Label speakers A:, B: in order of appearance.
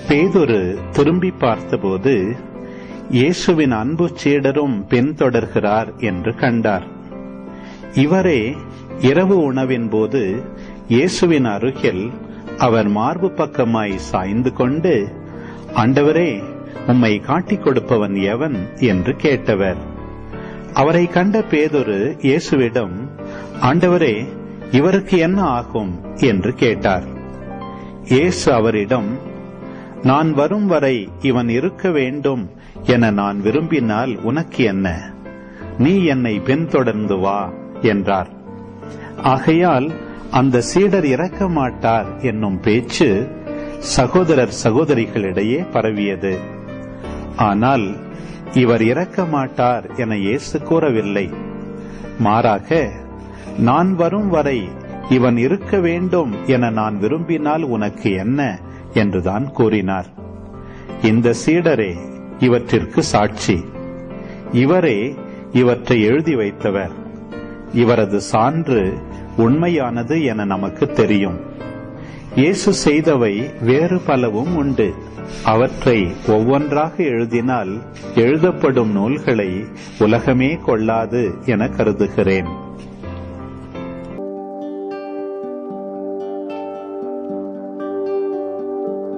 A: பேதுரு திரும்பி பார்த்தபோது இயேசுவின் அன்பு சீடரும் பின்தொடர்கிறார் என்று கண்டார். இவரே இரவு உணவின் போது இயேசுவின் அருகில் அவர் மார்பு பக்கமாய் சாய்ந்து கொண்டு, ஆண்டவரே, உம்மை காட்டிக் கொடுப்பவன் எவன் என்று கேட்டவர். அவரை கண்ட பேதுரு இயேசுவிடம், ஆண்டவரே, இவருக்கு என்ன ஆகும் என்று கேட்டார். இயேசு அவரிடம், நான் வரும் வரை இவன் இருக்க வேண்டும் என நான் விரும்பினால் உனக்கு என்ன? நீ என்னை பின்தொடர்ந்து வா என்றார். ஆகையால் அந்த சீடர் இறக்க மாட்டார் என்னும் பேச்சு சகோதரர் சகோதரிகளிடையே பரவியது. ஆனால் இவர் இறக்க மாட்டார் என இயேசு கூறவில்லை. மாறாக, நான் வரும் வரை இவன் இருக்க வேண்டும் என நான் விரும்பினால் உனக்கு என்ன என்றுதான் கூறினார். இந்த சீடரே இவற்றிற்கு சாட்சி. இவரே இவற்றை எழுதி வைத்தவர். இவரது சான்று உண்மையானது என நமக்கு தெரியும். இயேசு செய்தவை வேறு பலவும் உண்டு. அவற்றை ஒவ்வொன்றாக எழுதினால் எழுதப்படும் நூல்களை உலகமே கொள்ளாது என கருதுகிறேன்.